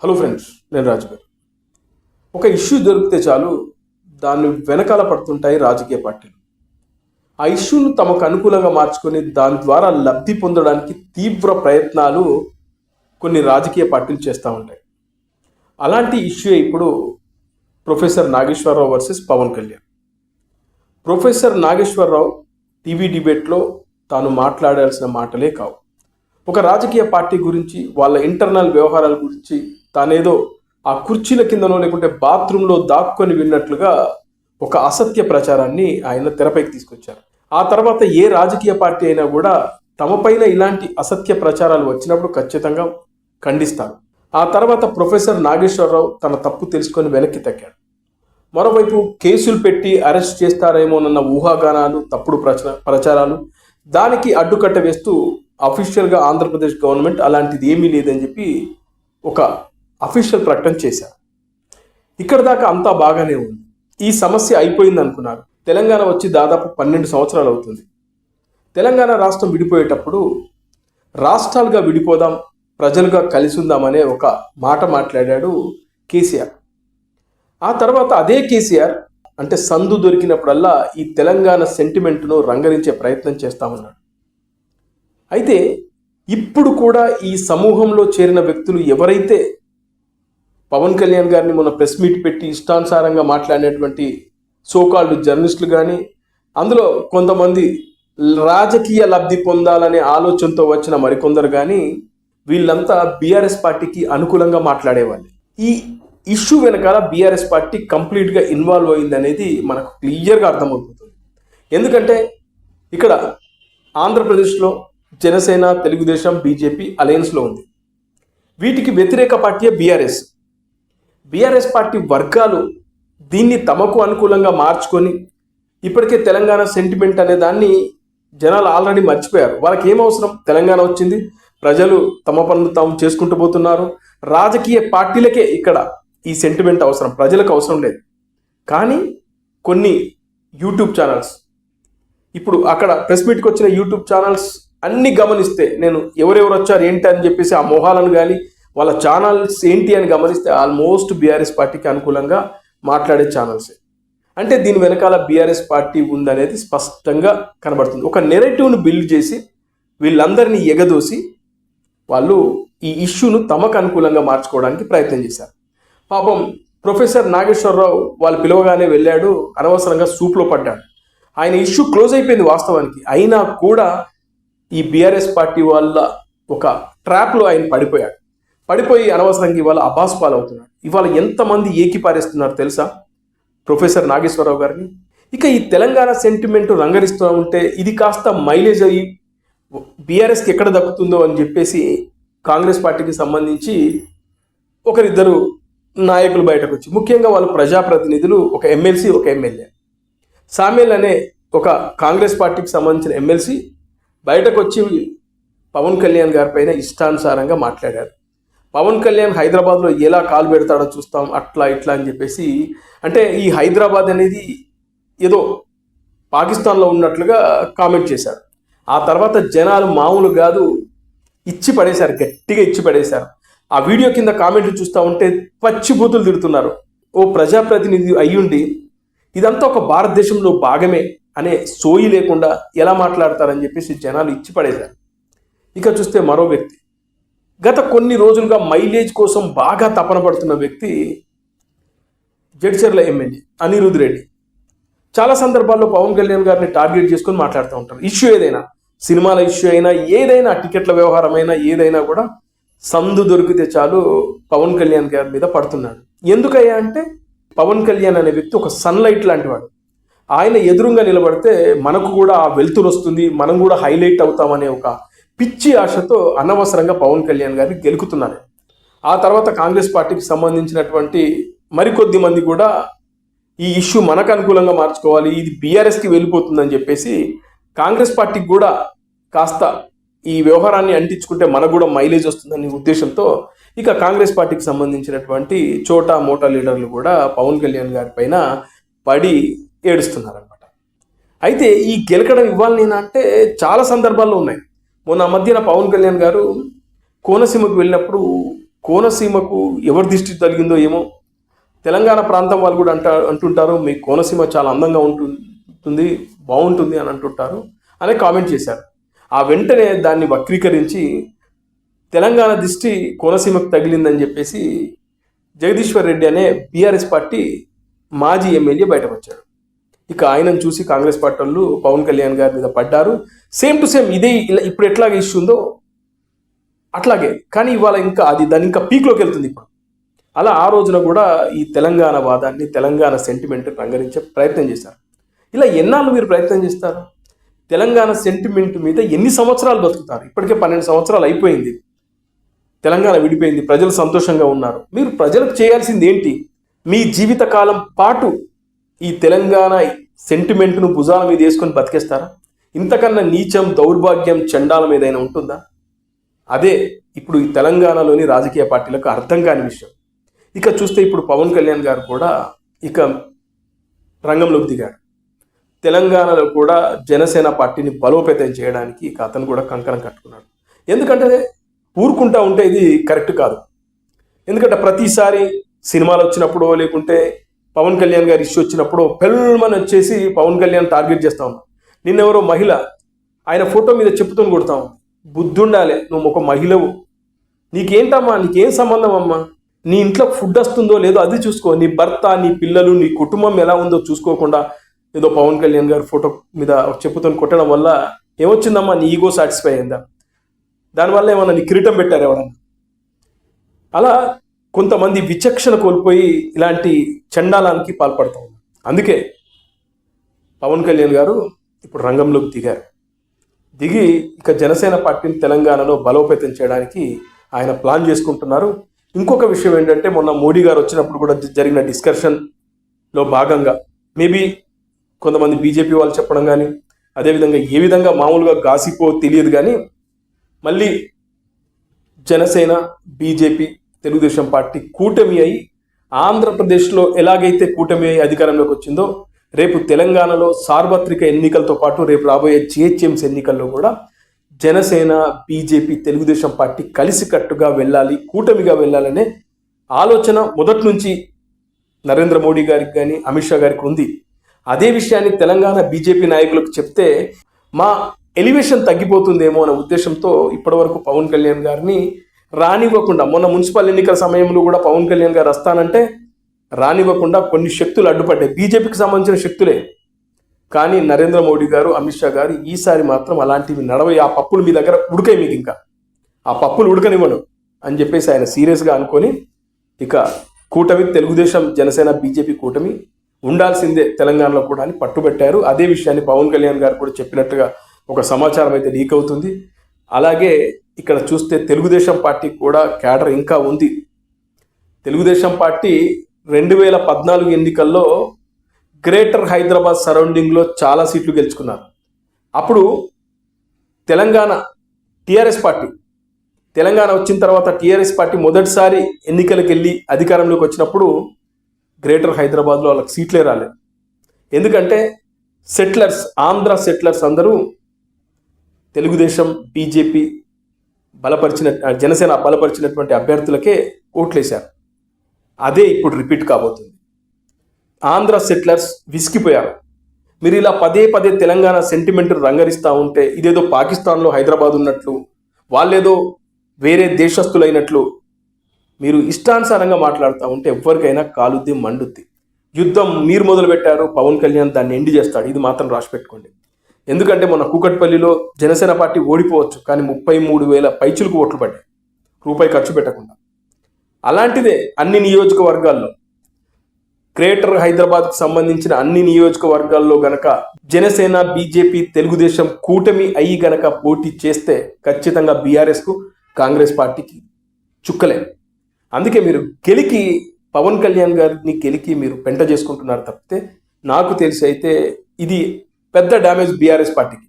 Hello friends, నేను రాజు గారు. ఒక ఇష్యూ దొరికితే చాలు దాన్ని వెనకాల పడుతుంటాయి రాజకీయ పార్టీలు. ఆ ఇష్యూను తమకు అనుకూలంగా మార్చుకొని దాని ద్వారా లబ్ధి పొందడానికి తీవ్ర ప్రయత్నాలు కొన్ని రాజకీయ పార్టీలు చేస్తూ ఉంటాయి. అలాంటి ఇష్యూ ఇప్పుడు professor Nageswara Rao versus Pawan Kalyan. Professor Nageswara Rao TV డిబేట్లో తాను మాట్లాడాల్సిన మాటలే కావు. ఒక రాజకీయ పార్టీ గురించి, వాళ్ళ ఇంటర్నల్ వ్యవహారాల గురించి తానేదో ఆ కుర్చీల కిందనో లేకుంటే బాత్రూంలో దాక్కొని విన్నట్లుగా ఒక అసత్య ప్రచారాన్ని ఆయన తెరపైకి తీసుకొచ్చారు. ఆ తర్వాత ఏ రాజకీయ పార్టీ అయినా కూడా తమపైన ఇలాంటి అసత్య ప్రచారాలు వచ్చినప్పుడు ఖచ్చితంగా ఖండిస్తారు. ఆ తర్వాత ప్రొఫెసర్ నాగేశ్వరరావు తన తప్పు తెలుసుకొని వెనక్కి తగ్గాడు. మరోవైపు కేసులు పెట్టి అరెస్ట్ చేస్తారేమోనన్న ఊహాగానాలు, తప్పుడు ప్రచారాలు, దానికి అడ్డుకట్ట వేస్తూ అఫీషియల్గా ఆంధ్రప్రదేశ్ గవర్నమెంట్ అలాంటిది ఏమీ లేదని చెప్పి ఒక అఫీషియల్ ప్రకటన చేశారు. ఇక్కడ దాకా అంతా బాగానే ఉంది. ఈ సమస్య అయిపోయింది అనుకున్నారు. తెలంగాణ వచ్చి దాదాపు 12 సంవత్సరాలు అవుతుంది. తెలంగాణ రాష్ట్రం విడిపోయేటప్పుడు రాష్ట్రాలుగా విడిపోదాం, ప్రజలుగా కలిసి ఉందామనే ఒక మాట మాట్లాడాడు కేసీఆర్. ఆ తర్వాత అదే కేసీఆర్ అంటే సందు దొరికినప్పుడల్లా ఈ తెలంగాణ సెంటిమెంట్ను రంగరించే ప్రయత్నం చేస్తామన్నాడు. అయితే ఇప్పుడు కూడా ఈ సమూహంలో చేరిన వ్యక్తులు ఎవరైతే పవన్ కళ్యాణ్ గారిని మొన్న ప్రెస్ మీట్ పెట్టి ఇష్టానుసారంగా మాట్లాడినటువంటి సోకాల్డ్ జర్నలిస్టులు కానీ, అందులో కొంతమంది రాజకీయ లబ్ధి పొందాలనే ఆలోచనతో వచ్చిన మరికొందరు కానీ, వీళ్ళంతా బీఆర్ఎస్ పార్టీకి అనుకూలంగా మాట్లాడేవాళ్ళు. ఈ ఇష్యూ వెనకాల బీఆర్ఎస్ పార్టీ కంప్లీట్గా ఇన్వాల్వ్ అయింది అనేది మనకు క్లియర్గా అర్థమవుతుంది. ఎందుకంటే ఇక్కడ ఆంధ్రప్రదేశ్లో జనసేన, తెలుగుదేశం, బీజేపీ అలయన్స్లో ఉంది. వీటికి వ్యతిరేక పార్టీ బీఆర్ఎస్ పార్టీ వర్గాలు దీన్ని తమకు అనుకూలంగా మార్చుకొని ఇప్పటికే తెలంగాణ సెంటిమెంట్ అనే దాన్ని జనాలు ఆల్రెడీ మర్చిపోయారు. వాళ్ళకి ఏం అవసరం? తెలంగాణ వచ్చింది, ప్రజలు తమ పనులు తాము చేసుకుంటూ పోతున్నారు. రాజకీయ పార్టీలకే ఇక్కడ ఈ సెంటిమెంట్ అవసరం, ప్రజలకు అవసరం లేదు. కానీ కొన్ని యూట్యూబ్ ఛానల్స్, ఇప్పుడు అక్కడ ప్రెస్ మీట్కి వచ్చిన యూట్యూబ్ ఛానల్స్ అన్ని గమనిస్తే, నేను ఎవరెవరు వచ్చారు ఏంటి అని చెప్పేసి ఆ మొహాలను కానీ వాళ్ళ ఛానల్స్ ఏంటి అని గమనిస్తే ఆల్మోస్ట్ బీఆర్ఎస్ పార్టీకి అనుకూలంగా మాట్లాడే ఛానల్సే. అంటే దీని వెనకాల బీఆర్ఎస్ పార్టీ ఉందనేది స్పష్టంగా కనబడుతుంది. ఒక నెరేటివ్ను బిల్డ్ చేసి వీళ్ళందరినీ ఎగదోసి వాళ్ళు ఈ ఇష్యూను తమకు అనుకూలంగా మార్చుకోవడానికి ప్రయత్నం చేశారు. పాపం ప్రొఫెసర్ నాగేశ్వరరావు వాళ్ళు పిలవగానే వెళ్ళాడు, అనవసరంగా సూప్లో పడ్డాడు. ఆయన ఇష్యూ క్లోజ్ అయిపోయింది వాస్తవానికి. అయినా కూడా ఈ బీఆర్ఎస్ పార్టీ వాళ్ళ ఒక ట్రాప్లో ఆయన పడిపోయి అనవసరంగా ఇవాళ అబాస్ పాలవుతున్నాడు. ఇవాళ ఎంతమంది ఏకిపారేస్తున్నారు తెలుసా ప్రొఫెసర్ నాగేశ్వరరావు గారిని. ఇక ఈ తెలంగాణ సెంటిమెంట్ రంగరిస్తూ ఉంటే ఇది కాస్త మైలేజ్ అయ్యి బీఆర్ఎస్కి ఎక్కడ దక్కుతుందో అని చెప్పేసి కాంగ్రెస్ పార్టీకి సంబంధించి ఒకరిద్దరు నాయకులు బయటకు వచ్చి, ముఖ్యంగా వాళ్ళు ప్రజాప్రతినిధులు, ఒక ఎమ్మెల్సీ, ఒక ఎమ్మెల్యే, సామేల్ అనే ఒక కాంగ్రెస్ పార్టీకి సంబంధించిన ఎమ్మెల్సీ బయటకు వచ్చి పవన్ కళ్యాణ్ గారి పైన ఇష్టానుసారంగా మాట్లాడారు. పవన్ కళ్యాణ్ హైదరాబాద్లో ఎలా కాలు పెడతాడో చూస్తాం, అట్లా ఇట్లా అని చెప్పేసి, అంటే ఈ హైదరాబాద్ అనేది ఏదో పాకిస్తాన్లో ఉన్నట్లుగా కామెంట్ చేశారు. ఆ తర్వాత జనాలు మామూలు కాదు, గట్టిగా ఇచ్చి పడేశారు. ఆ వీడియో కింద కామెంట్లు చూస్తూ ఉంటే పచ్చిబూతులు తిడుతున్నారు. ఓ ప్రజాప్రతినిధి అయ్యుండి ఇదంతా ఒక భారతదేశంలో భాగమే అనే సోయి లేకుండా ఎలా మాట్లాడతారని చెప్పేసి జనాలు ఇచ్చి పడేశారు. ఇక చూస్తే మరో వ్యక్తి, గత కొన్ని రోజులుగా మైలేజ్ కోసం బాగా తపన పడుతున్న వ్యక్తి జడ్చర్ల ఎమ్మెల్యే అనిరుద్ రెడ్డి. చాలా సందర్భాల్లో పవన్ కళ్యాణ్ గారిని టార్గెట్ చేసుకొని మాట్లాడుతూ ఉంటారు. ఇష్యూ ఏదైనా, సినిమాల ఇష్యూ అయినా, ఏదైనా టికెట్ల వ్యవహారమైనా, ఏదైనా కూడా సందు దొరికితే చాలు పవన్ కళ్యాణ్ గారి మీద పడుతున్నాడు. ఎందుకయ్యా అంటే పవన్ కళ్యాణ్ అనే వ్యక్తి ఒక సన్లైట్ లాంటి వాడు. ఆయన ఎదురుగా నిలబడితే మనకు కూడా ఆ వెలుతురు వస్తుంది, మనం కూడా హైలైట్ అవుతామనే ఒక పిచ్చి ఆశతో అనవసరంగా పవన్ కళ్యాణ్ గారిని గెలుకుతున్నారు. ఆ తర్వాత కాంగ్రెస్ పార్టీకి సంబంధించినటువంటి మరికొద్ది మంది కూడా ఈ ఇష్యూ మనకు అనుకూలంగా మార్చుకోవాలి, ఇది బీఆర్ఎస్కి వెళ్ళిపోతుందని చెప్పేసి కాంగ్రెస్ పార్టీకి కూడా కాస్త ఈ వ్యవహారాన్ని అంటించుకుంటే మనకు కూడా మైలేజ్ వస్తుందనే ఉద్దేశంతో ఇక కాంగ్రెస్ పార్టీకి సంబంధించినటువంటి చోటా మోటా లీడర్లు కూడా పవన్ కళ్యాణ్ గారి పైన పడి ఏడుస్తున్నారనమాట. అయితే ఈ గెలకడం ఇవ్వాలి అంటే చాలా సందర్భాల్లో ఉన్నాయి. మొన్న మధ్యన పవన్ కళ్యాణ్ గారు కోనసీమకు వెళ్ళినప్పుడు కోనసీమకు ఎవరి దిష్టి తగిలిందో ఏమో, తెలంగాణ ప్రాంతం వాళ్ళు కూడా అంటుంటారు మీ కోనసీమ చాలా అందంగా ఉంటుంది, బాగుంటుంది అని అంటుంటారు అనే కామెంట్ చేశారు. ఆ వెంటనే దాన్ని వక్రీకరించి తెలంగాణ దిష్టి కోనసీమకు తగిలిందని చెప్పేసి జగదీశ్వర్ రెడ్డి అనే బీఆర్ఎస్ పార్టీ మాజీ ఎమ్మెల్యే బయటకు వచ్చాడు. ఇక ఆయనను చూసి కాంగ్రెస్ పార్టీ వాళ్ళు పవన్ కళ్యాణ్ గారి మీద పడ్డారు. సేమ్ టు సేమ్ ఇదే ఇప్పుడు ఎట్లాగే ఇష్యూ ఉందో అట్లాగే, కానీ ఇవాళ ఇంకా దాని ఇంకా పీక్లోకి వెళ్తుంది ఇప్పుడు. అలా ఆ రోజున కూడా ఈ తెలంగాణ వాదాన్ని, తెలంగాణ సెంటిమెంట్ రంగరించే ప్రయత్నం చేశారు. ఇలా ఎన్నాళ్ళు మీరు ప్రయత్నం చేస్తారు? తెలంగాణ సెంటిమెంట్ మీద ఎన్ని సంవత్సరాలు బతుకుతారు? ఇప్పటికే 12 సంవత్సరాలు అయిపోయింది, తెలంగాణ విడిపోయింది, ప్రజలు సంతోషంగా ఉన్నారు. మీరు ప్రజలకు చేయాల్సింది ఏంటి? మీ జీవితకాలం పాటు ఈ తెలంగాణ సెంటిమెంట్ను భుజాల మీద వేసుకొని బతికేస్తారా? ఇంతకన్నా నీచం, దౌర్భాగ్యం, చండాలం ఏదైనా ఉంటుందా? అదే ఇప్పుడు ఈ తెలంగాణలోని రాజకీయ పార్టీలకు అర్థం కాని విషయం. ఇక చూస్తే ఇప్పుడు పవన్ కళ్యాణ్ గారు కూడా ఇక రంగంలోకి దిగాడు. తెలంగాణలో కూడా జనసేన పార్టీని బలోపేతం చేయడానికి ఇక అతను కూడా కంకణం కట్టుకున్నాడు. ఎందుకంటే ఊరుకుంటా ఉంటే ఇది కరెక్ట్ కాదు. ఎందుకంటే ప్రతిసారి సినిమాలు వచ్చినప్పుడు లేకుంటే పవన్ కళ్యాణ్ గారి ఇష్యూ వచ్చినప్పుడు పెళ్ళమని వచ్చేసి పవన్ కళ్యాణ్ టార్గెట్ చేస్తా ఉన్నాం. నిన్నెవరో మహిళ ఆయన ఫోటో మీద చెప్పుతూని కొడతాం. బుద్ధుండాలి, నువ్వు ఒక మహిళవు, నీకేంటమ్మా, నీకేం సంబంధం అమ్మా? నీ ఇంట్లో ఫుడ్ వస్తుందో లేదో అది చూసుకో, నీ భర్త, నీ పిల్లలు, నీ కుటుంబం ఎలా ఉందో చూసుకోకుండా ఏదో పవన్ కళ్యాణ్ గారి ఫోటో మీద చెప్పుతూని కొట్టడం వల్ల ఏమొచ్చిందమ్మా? నీ ఈగో సాటిస్ఫై అయిందా? దానివల్ల ఏమన్నా నీ కిరీటం పెట్టారు ఎవడన్నా? అలా కొంతమంది విచక్షణ కోల్పోయి ఇలాంటి చండాలానికి పాల్పడతా ఉన్నారు. అందుకే పవన్ కళ్యాణ్ గారు ఇప్పుడు రంగంలోకి దిగి ఇక జనసేన పార్టీని తెలంగాణలో బలోపేతం చేయడానికి ఆయన ప్లాన్ చేసుకుంటున్నారు. ఇంకొక విషయం ఏంటంటే మొన్న మోడీ గారు వచ్చినప్పుడు కూడా జరిగిన డిస్కషన్లో భాగంగా మేబీ కొంతమంది బీజేపీ వాళ్ళు చెప్పడం కానీ, అదేవిధంగా ఏ విధంగా మామూలుగా గాసిపో తెలియదు కానీ మళ్ళీ జనసేన, బీజేపీ, తెలుగుదేశం పార్టీ కూటమి అయి ఆంధ్రప్రదేశ్లో ఎలాగైతే కూటమి అయి అధికారంలోకి వచ్చిందో రేపు తెలంగాణలో సార్వత్రిక ఎన్నికలతో పాటు రేపు రాబోయే జిహెచ్ఎంసీ ఎన్నికల్లో కూడా జనసేన, బీజేపీ, తెలుగుదేశం పార్టీ కలిసికట్టుగా వెళ్ళాలి, కూటమిగా వెళ్ళాలనే ఆలోచన మొదటి నుంచి నరేంద్ర మోడీ గారికి కానీ అమిత్ షా గారికి ఉంది. అదే విషయాన్ని తెలంగాణ బీజేపీ నాయకులకు చెప్తే మా ఎలివేషన్ తగ్గిపోతుందేమో అనే ఉద్దేశంతో ఇప్పటివరకు పవన్ కళ్యాణ్ గారిని రానివ్వకుండా, మొన్న మున్సిపల్ ఎన్నికల సమయంలో కూడా పవన్ కళ్యాణ్ గారు వస్తానంటే రానివ్వకుండా కొన్ని శక్తులు అడ్డుపడ్డాయి, బీజేపీకి సంబంధించిన శక్తులే. కానీ నరేంద్ర మోడీ గారు, అమిత్ షా గారు ఈసారి మాత్రం అలాంటివి నడవయి, ఆ పప్పులు మీ దగ్గర ఉడకాయి, మీకు ఇంకా ఆ పప్పులు ఉడకనివ్వను అని చెప్పేసి ఆయన సీరియస్గా అనుకొని ఇక కూటమి, తెలుగుదేశం, జనసేన, బీజేపీ కూటమి ఉండాల్సిందే తెలంగాణలో కూడా అని పట్టుబట్టారు. అదే విషయాన్ని పవన్ కళ్యాణ్ గారు కూడా చెప్పినట్టుగా ఒక సమాచారం అయితే లీక్ అవుతుంది. అలాగే ఇక్కడ చూస్తే తెలుగుదేశం పార్టీ కూడా క్యాడర్ ఇంకా ఉంది. తెలుగుదేశం పార్టీ 2014 ఎన్నికల్లో గ్రేటర్ హైదరాబాద్ సరౌండింగ్లో చాలా సీట్లు గెలుచుకున్నారు. అప్పుడు తెలంగాణ వచ్చిన తర్వాత టీఆర్ఎస్ పార్టీ మొదటిసారి ఎన్నికలకు వెళ్ళి అధికారంలోకి వచ్చినప్పుడు గ్రేటర్ హైదరాబాద్లో వాళ్ళకి సీట్లే రాలేదు. ఎందుకంటే ఆంధ్ర సెటిలర్స్ అందరూ తెలుగుదేశం, బీజేపీ జనసేన బలపరిచినటువంటి అభ్యర్థులకే ఓట్లేశారు. అదే ఇప్పుడు రిపీట్ కాబోతుంది. ఆంధ్ర సెటిలర్స్ విసిగిపోయారు. మీరు ఇలా పదే తెలంగాణ సెంటిమెంట్ రంగరిస్తూ ఉంటే ఇదేదో పాకిస్తాన్లో హైదరాబాద్ ఉన్నట్లు, వాళ్ళేదో వేరే దేశస్తులైనట్లు మీరు ఇష్టానుసారంగా మాట్లాడుతూ ఉంటే ఎవరికైనా కాలుద్ది, మండుద్ది. యుద్ధం మీరు మొదలు పెట్టారు, పవన్ కళ్యాణ్ దాన్ని ఎండి చేస్తాడు, ఇది మాత్రం రాసి పెట్టుకోండి. ఎందుకంటే మొన్న కూకట్పల్లిలో జనసేన పార్టీ ఓడిపోవచ్చు, కానీ 33,000 పైచులకు ఓట్లు పడ్డాయి, రూపాయి ఖర్చు పెట్టకుండా. అలాంటిదే అన్ని నియోజకవర్గాల్లో, గ్రేటర్ హైదరాబాద్కు సంబంధించిన అన్ని నియోజకవర్గాల్లో గనక జనసేన, బీజేపీ, తెలుగుదేశం కూటమి అయ్యి గనక పోటీ చేస్తే ఖచ్చితంగా బీఆర్ఎస్కు, కాంగ్రెస్ పార్టీకి చుక్కలే. అందుకే మీరు పవన్ కళ్యాణ్ గారిని మీరు పెంట చేసుకుంటున్నారు తప్పితే నాకు తెలిసి అయితే ఇది పెద్ద డ్యామేజ్ బీఆర్ఎస్ పార్టీకి.